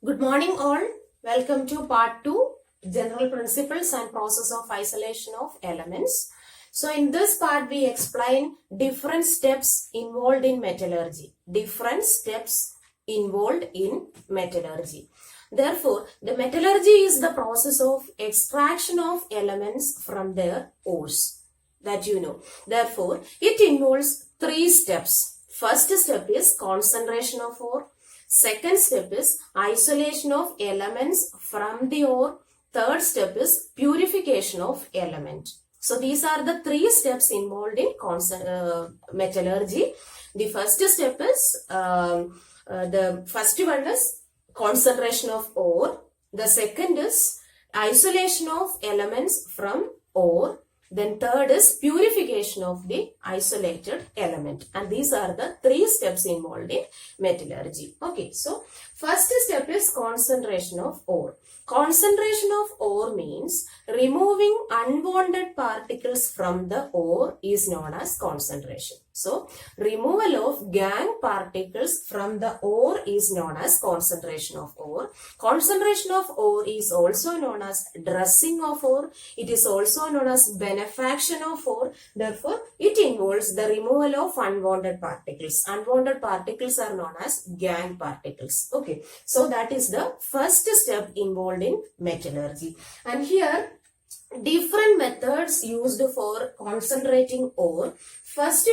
Good morning all. Welcome to part 2, General Principles and Process of Isolation of Elements. So in this part we explain different steps involved in metallurgy. Different steps involved in metallurgy. Therefore, the metallurgy is the process of extraction of elements from their ores. That you know. Therefore, it involves 3 steps. First step is concentration of ore. Second step is isolation of elements from the ore. Third step is purification of element. So these are the 3 steps involved in metallurgy. The first step is, the first one is concentration of ore. The second is isolation of elements from ore. Then third is purification of the isolated element. And these are the 3 steps involved in metallurgy. Okay, so first step is concentration of ore. Concentration of ore means removing unwanted particles from the ore is known as concentration. So, removal of gangue particles from the ore is known as concentration of ore. Concentration of ore is also known as dressing of ore. It is also known as benefaction of ore. Therefore, it involves the removal of unwanted particles. Unwanted particles are known as gangue particles. Okay, so that is the first step involved in metallurgy. And here, different methods used for concentrating ore. First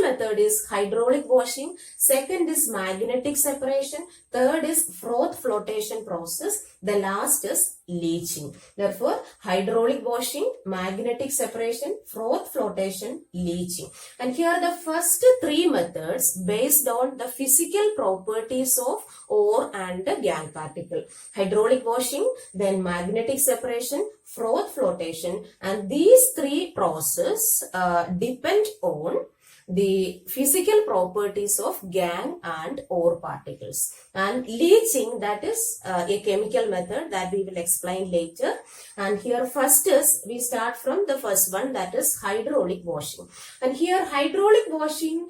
method is hydraulic washing. Second is magnetic separation. Third is froth flotation process. The last is leaching. Therefore, hydraulic washing, magnetic separation, froth flotation, leaching. And here the first 3 methods based on the physical properties of ore and the gangue particle. Hydraulic washing, then magnetic separation, froth flotation, and these 3 processes depend on the physical properties of gangue and ore particles. And leaching, that is a chemical method that we will explain later. And here first is, we start from the first one, that is hydraulic washing. And here hydraulic washing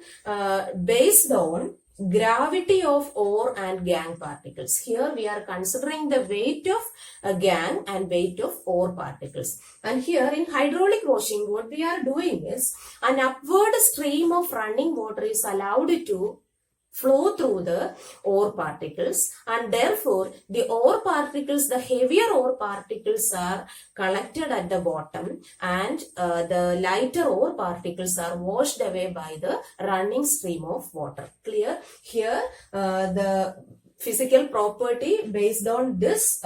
based on gravity of ore and gangue particles. Here we are considering the weight of gangue and weight of ore particles. And here in hydraulic washing, what we are doing is an upward stream of running water is allowed to flow through the ore particles, and therefore the ore particles, the heavier ore particles are collected at the bottom, and the lighter ore particles are washed away by the running stream of water. Clear? Here the physical property based on this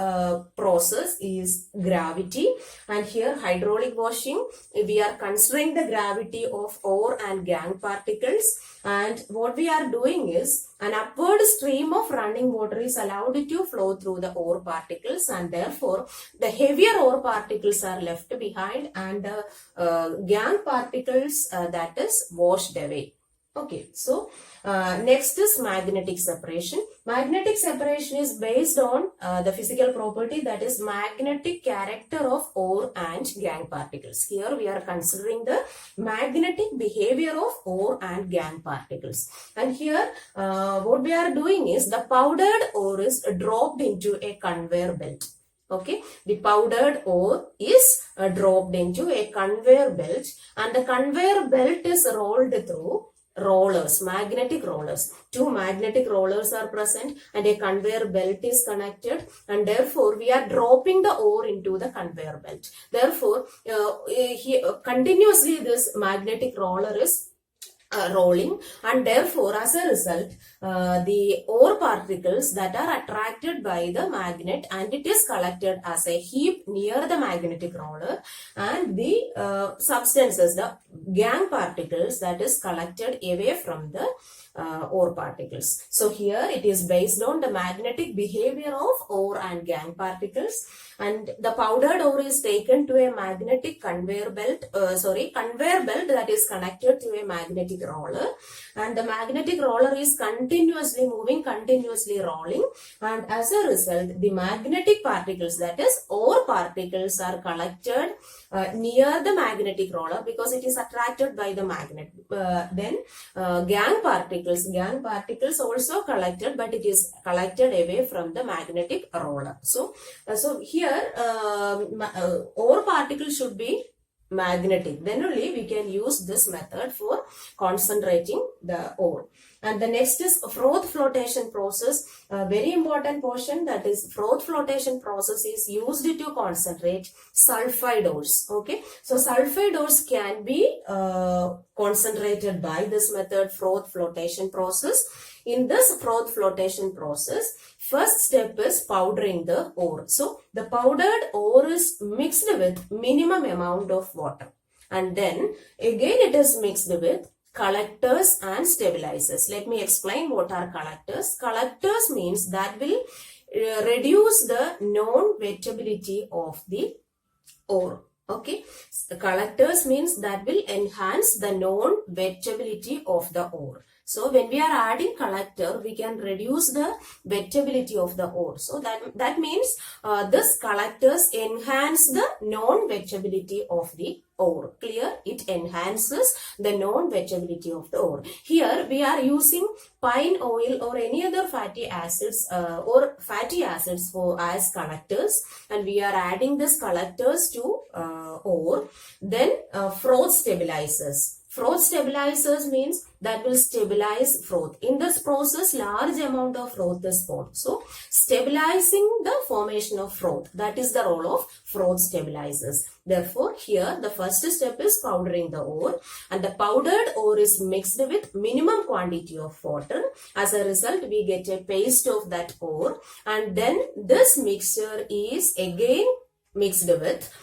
process is gravity, and here hydraulic washing, we are considering the gravity of ore and gangue particles, and what we are doing is an upward stream of running water is allowed to flow through the ore particles, and therefore the heavier ore particles are left behind, and the gangue particles that is washed away. Okay, so next is magnetic separation. Magnetic separation is based on the physical property, that is magnetic character of ore and gangue particles. Here we are considering the magnetic behavior of ore and gangue particles. And here what we are doing is the powdered ore is dropped into a conveyor belt. Okay, the powdered ore is dropped into a conveyor belt, and the conveyor belt is rolled through rollers, magnetic rollers. 2 magnetic rollers are present, and a conveyor belt is connected, and therefore we are dropping the ore into the conveyor belt. Therefore, continuously this magnetic roller is rolling, and therefore as a result the ore particles that are attracted by the magnet, and it is collected as a heap near the magnetic roller, and the substances, the gangue particles, that is collected away from the ore particles. So here it is based on the magnetic behavior of ore and gangue particles, and the powdered ore is taken to a magnetic conveyor belt, conveyor belt that is connected to a magnetic roller, and the magnetic roller is continuously moving, continuously rolling, and as a result the magnetic particles, that is ore particles, are collected near the magnetic roller because it is attracted by the magnet. Then gangue gangue particles also collected, but it is collected away from the magnetic roller. So here ore particle should be magnetic. Then only we can use this method for concentrating the ore. And the next is froth flotation process. A very important portion, that is froth flotation process is used to concentrate sulfide ores. Okay, so sulfide ores can be concentrated by this method, froth flotation process. In this froth flotation process, first step is powdering the ore. So the powdered ore is mixed with minimum amount of water, and then again it is mixed with collectors and stabilizers. Let me explain what are collectors. Collectors means that will reduce the non-wettability of the ore. Okay, the collectors means that will enhance the non-wettability of the ore. So when we are adding collector, we can reduce the wettability of the ore. So that means this collectors enhance the non-wettability of the ore. Clear? It enhances the non-wettability of the ore. Here we are using pine oil or any other fatty acids for as collectors, and we are adding this collectors to ore. Then froth stabilizers. Froth stabilizers means that will stabilize froth. In this process, large amount of froth is formed. So, stabilizing the formation of froth. That is the role of froth stabilizers. Therefore, here the first step is powdering the ore, and the powdered ore is mixed with minimum quantity of water. As a result, we get a paste of that ore, and then this mixture is again mixed with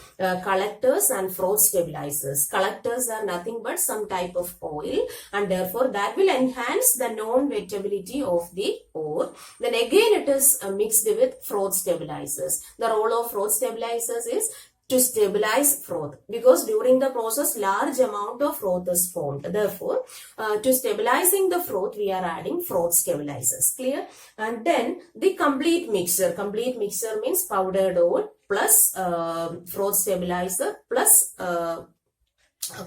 collectors and froth stabilizers. Collectors are nothing but some type of oil, and therefore that will enhance the non-wettability of the ore. Then again it is mixed with froth stabilizers. The role of froth stabilizers is to stabilize froth, because during the process large amount of froth is formed. Therefore, to stabilizing the froth, we are adding froth stabilizers. Clear? And then the complete mixture. Complete mixture means powdered ore plus froth stabilizer plus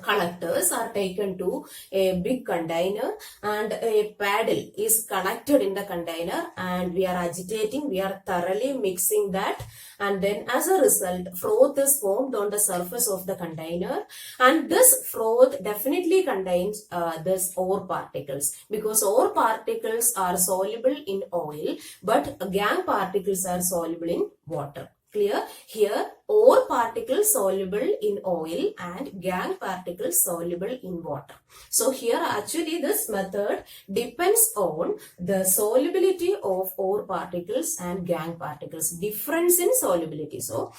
collectors are taken to a big container, and a paddle is connected in the container, and we are agitating, we are thoroughly mixing that, and then as a result froth is formed on the surface of the container, and this froth definitely contains this ore particles, because ore particles are soluble in oil but gangue particles are soluble in water. Clear? Here ore particles soluble in oil and gangue particles soluble in water. So here actually this method depends on the solubility of ore particles and gangue particles. Difference in solubility. So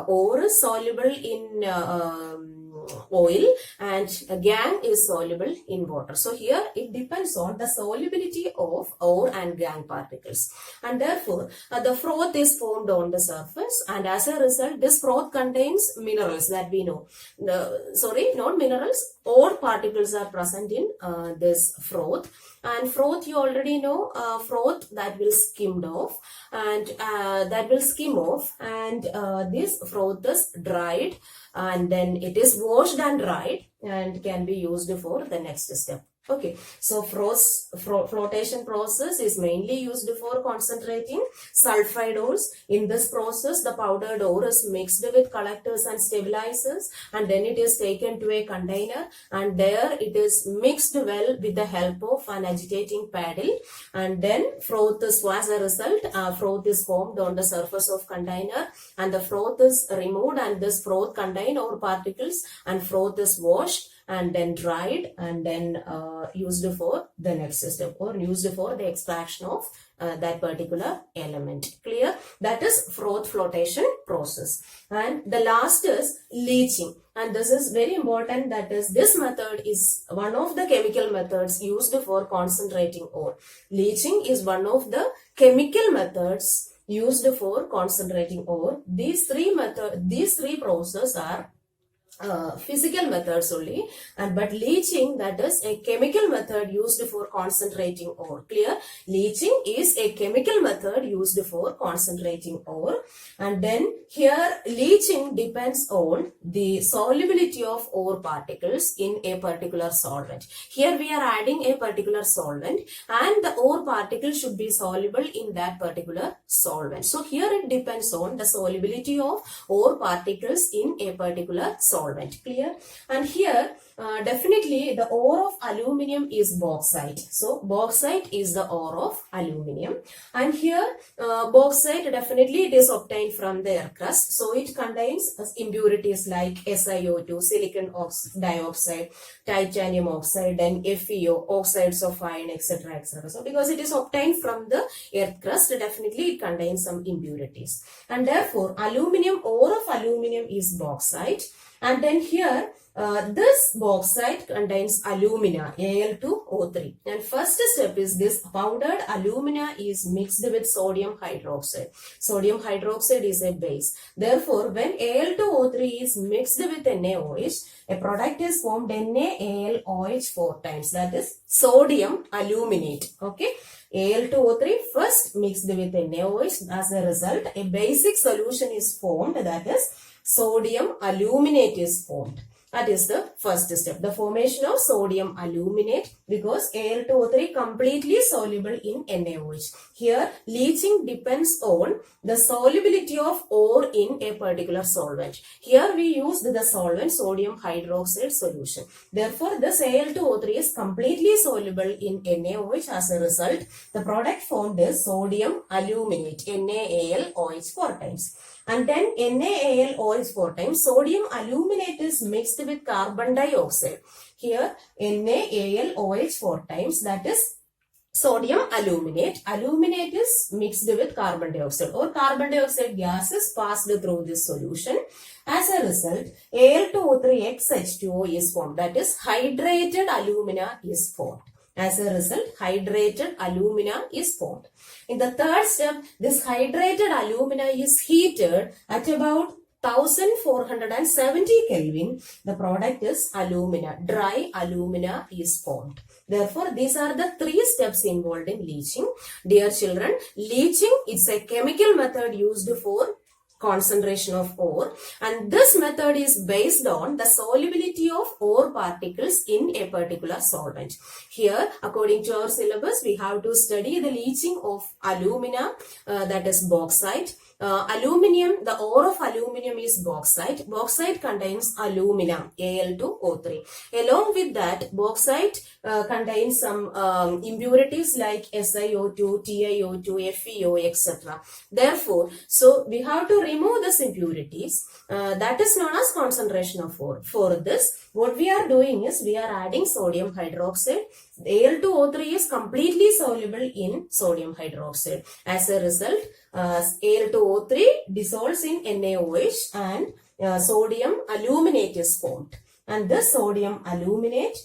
ore is soluble in oil and gangue is soluble in water. So here it depends on the solubility of ore and gangue particles, and therefore the froth is formed on the surface, and as a result this froth contains minerals that we know. Not minerals, ore particles are present in this froth. And froth, you already know, froth that will skim off, and this froth is dried, and then it is washed and dried and can be used for the next step. Okay, so flotation process is mainly used for concentrating sulfide ores. In this process, the powdered ore is mixed with collectors and stabilizers, and then it is taken to a container, and there it is mixed well with the help of an agitating paddle, and then froth is, as a result, froth is formed on the surface of container, and the froth is removed, and this froth contain ore particles, and froth is washed and then dried, and then used for the next step, or used for the extraction of that particular element. Clear? That is froth flotation process. And the last is leaching, and this is very important. That is, this method is one of the chemical methods used for concentrating ore. Leaching is one of the chemical methods used for concentrating ore. These three processes are physical methods only, and but leaching, that is a chemical method used for concentrating ore. Clear? Leaching is a chemical method used for concentrating ore. And then here leaching depends on the solubility of ore particles in a particular solvent. Here we are adding a particular solvent and the ore particle should be soluble in that particular solvent. So here it depends on the solubility of ore particles in a particular solvent. Clear? And here definitely the ore of aluminium is bauxite. So bauxite is the ore of aluminium, and here bauxite definitely it is obtained from the air crust. So it contains impurities like SiO2, silicon dioxide, titanium oxide, and FeO, oxides of iron, etc., etc. So because it is obtained from the earth crust, definitely it contains some impurities, and therefore aluminium, ore of aluminium is bauxite. And then here this bauxite contains alumina, Al2O3. And first step is this powdered alumina is mixed with sodium hydroxide. Sodium hydroxide is a base. Therefore, when Al2O3 is mixed with NaOH, a product is formed NaAlOH 4 times. That is sodium aluminate. Okay. Al2O3 first mixed with NaOH. As a result, a basic solution is formed, that is sodium aluminate is formed. That is the first step, the formation of sodium aluminate, because Al2O3 completely soluble in NaOH. Here leaching depends on the solubility of ore in a particular solvent. Here we used the solvent sodium hydroxide solution. Therefore this Al2O3 is completely soluble in NaOH. As a result, the product formed is sodium aluminate, NaAlOH 4 times. And then NaAlOH 4 times, sodium aluminate is mixed with carbon dioxide. Here NaAlOH 4 times, that is sodium aluminate. Aluminate is mixed with carbon dioxide, or carbon dioxide gas is passed through this solution. As a result, Al2O3 XH2O is formed, that is hydrated alumina is formed. As a result, hydrated alumina is formed. In the third step, this hydrated alumina is heated at about 1470 Kelvin. The product is alumina. Dry alumina is formed. Therefore, these are the three steps involved in leaching. Dear children, leaching is a chemical method used for concentration of ore, and this method is based on the solubility of ore particles in a particular solvent. Here, according to our syllabus, we have to study the leaching of alumina, that is bauxite. Aluminium, the ore of aluminium is bauxite. Bauxite contains alumina, Al2O3. Along with that, bauxite contains some impurities like SiO2, TiO2, FeO, etc. Therefore, so we have to remove these impurities. That is known as concentration of ore. For this, what we are doing is we are adding sodium hydroxide. Al2O3 is completely soluble in sodium hydroxide. As a result, Al2O3 dissolves in NaOH and sodium aluminate is formed. And this sodium aluminate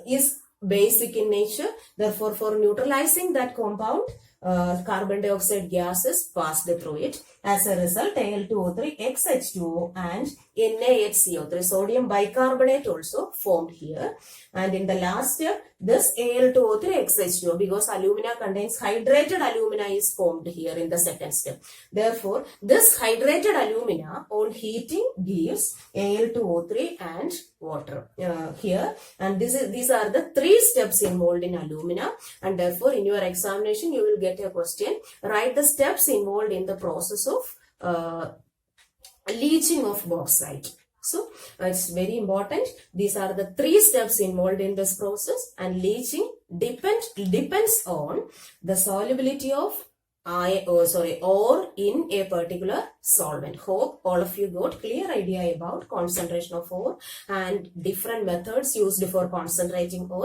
is basic in nature. Therefore, for neutralizing that compound, carbon dioxide gas is passed through it. As a result, Al2O3 XH2O and NaHCO3, sodium bicarbonate, also formed here. And in the last step, this Al2O3 XH2O, because alumina contains hydrated alumina, is formed here in the second step. Therefore, this hydrated alumina on heating gives Al2O3 and water here. And these are the three steps involved in alumina. And therefore, in your examination, you will get a question. Write the steps involved in the process of leaching of bauxite. So, it's very important. These are the three steps involved in this process, and leaching depends on the solubility of ore in a particular solvent. Hope all of you got clear idea about concentration of ore and different methods used for concentrating ore.